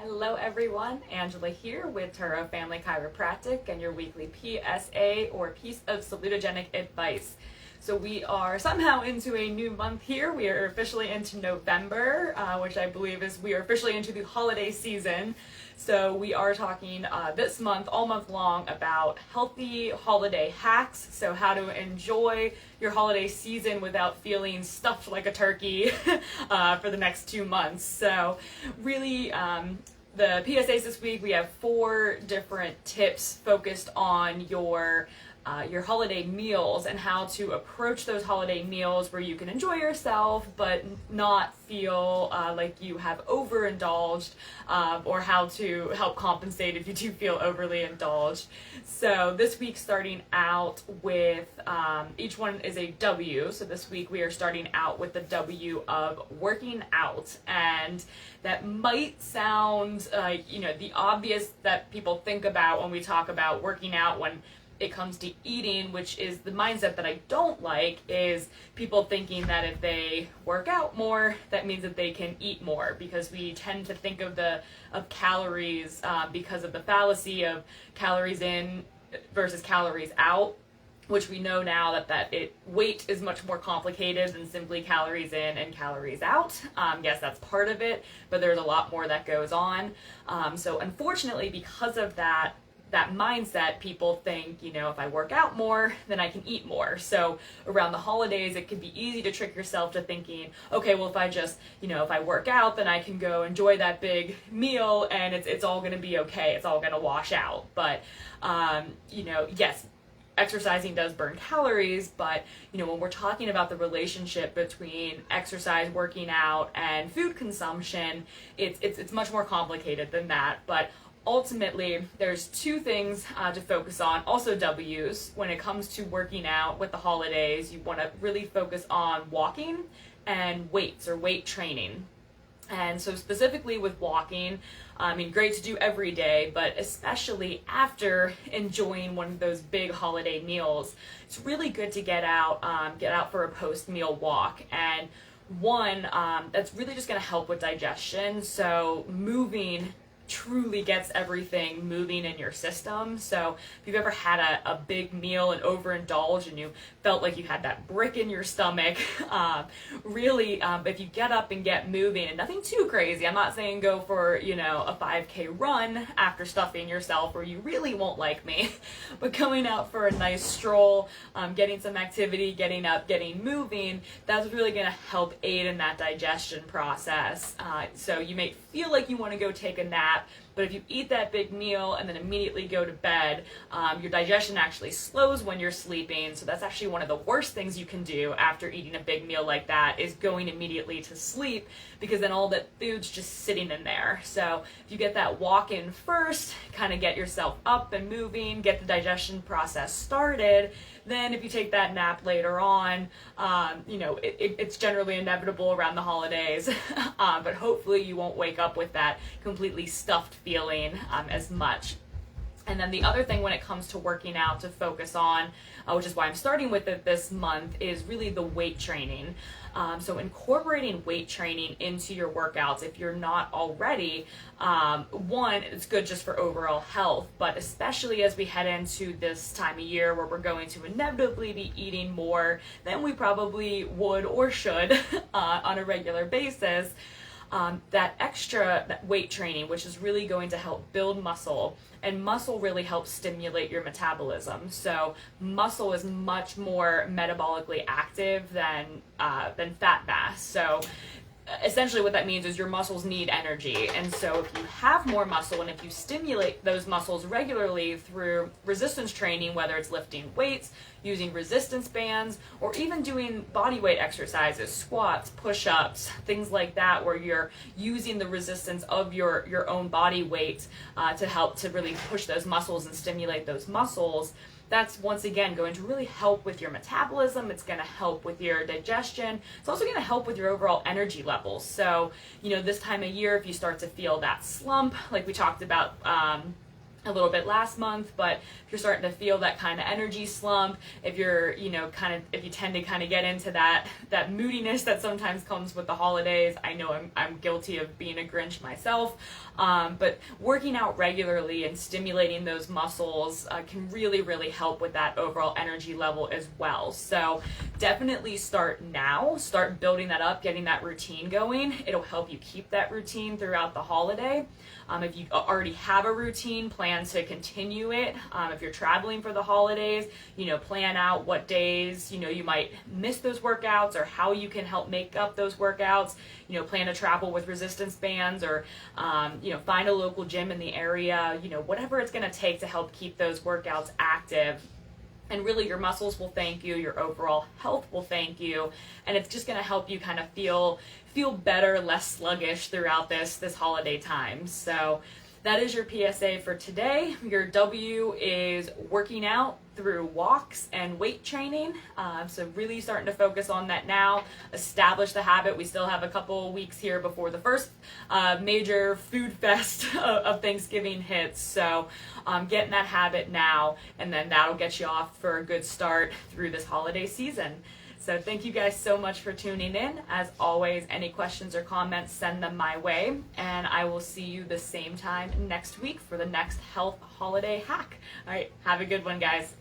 Hello everyone, Angela here with Turo Family Chiropractic and your weekly PSA or Piece of Salutogenic Advice. So we are somehow into a new month here. We are officially into November, which I believe is we are officially into the holiday season. So we are talking this month, all month long, about healthy holiday hacks. So how to enjoy your holiday season without feeling stuffed like a turkey for the next 2 months. So really, the PSAs this week, we have 4 different tips focused on your holiday meals and how to approach those holiday meals where you can enjoy yourself but not feel like you have overindulged, or how to help compensate if you do feel overly indulged. So this week, starting out with each one is a W. So this week we are starting out with the W of working out, and that might sound the obvious that people think about when we talk about working out when it comes to eating, which is the mindset that I don't like, is people thinking that if they work out more, that means that they can eat more, because we tend to think of calories because of the fallacy of calories in versus calories out, which we know now that weight is much more complicated than simply calories in and calories out. Yes, that's part of it, but there's a lot more that goes on. So unfortunately, because of that mindset, people think, if I work out more, then I can eat more. So around the holidays, it can be easy to trick yourself to thinking, okay, well, if I just, if I work out, then I can go enjoy that big meal and it's all going to be okay. It's all going to wash out. But, yes, exercising does burn calories, but when we're talking about the relationship between exercise, working out, and food consumption, it's much more complicated than that. But ultimately, there's 2 things to focus on, also W's. When it comes to working out with the holidays, you want to really focus on walking and weights or weight training. And so specifically with walking, great to do every day, but especially after enjoying one of those big holiday meals, it's really good to get out for a post-meal walk. And one, that's really just going to help with digestion. So moving truly gets everything moving in your system. So if you've ever had a big meal and overindulged and you felt like you had that brick in your stomach, really, if you get up and get moving, and nothing too crazy, I'm not saying go for, a 5K run after stuffing yourself, or you really won't like me, but going out for a nice stroll, getting some activity, getting up, getting moving, that's really going to help aid in that digestion process. So you may feel like you want to go take a nap, but if you eat that big meal and then immediately go to bed, your digestion actually slows when you're sleeping. So that's actually one of the worst things you can do after eating a big meal like that, is going immediately to sleep, because then all that food's just sitting in there. So if you get that walk in first, kind of get yourself up and moving, get the digestion process started, then if you take that nap later on, it's generally inevitable around the holidays, but hopefully you won't wake up with that completely stuffed feeling as much. And then the other thing when it comes to working out to focus on, which is why I'm starting with it this month, is really the weight training. So incorporating weight training into your workouts, if you're not already, one, it's good just for overall health, but especially as we head into this time of year where we're going to inevitably be eating more than we probably would or should on a regular basis. That weight training, which is really going to help build muscle, and muscle really helps stimulate your metabolism. So muscle is much more metabolically active than fat mass. So essentially what that means is your muscles need energy. And so if you have more muscle and if you stimulate those muscles regularly through resistance training, whether it's lifting weights, using resistance bands, or even doing body weight exercises, squats, push-ups, things like that, where you're using the resistance of your own body weight to help to really push those muscles and stimulate those muscles, that's once again going to really help with your metabolism. It's going to help with your digestion. It's also going to help with your overall energy levels. So, this time of year, if you start to feel that slump, like we talked about a little bit last month, but if you're starting to feel that kind of energy slump, if you're, if you tend to kind of get into that moodiness that sometimes comes with the holidays, I know I'm guilty of being a Grinch myself, but working out regularly and stimulating those muscles can really, really help with that overall energy level as well. So definitely start now, start building that up, getting that routine going. It'll help you keep that routine throughout the holiday. If you already have a routine, plan to continue it. If you're traveling for the holidays, plan out what days, you might miss those workouts or how you can help make up those workouts. Plan to travel with resistance bands or, find a local gym in the area, whatever it's going to take to help keep those workouts active. And really your muscles will thank you, your overall health will thank you, and it's just going to help you kind of feel better, less sluggish throughout this holiday time. So that is your PSA for today. Your W is working out through walks and weight training. So really starting to focus on that now, establish the habit. We still have a couple weeks here before the first major food fest of Thanksgiving hits. So getting that habit now, and then that'll get you off for a good start through this holiday season. So thank you guys so much for tuning in. As always, any questions or comments, send them my way, and I will see you the same time next week for the next health holiday hack. All right, have a good one, guys.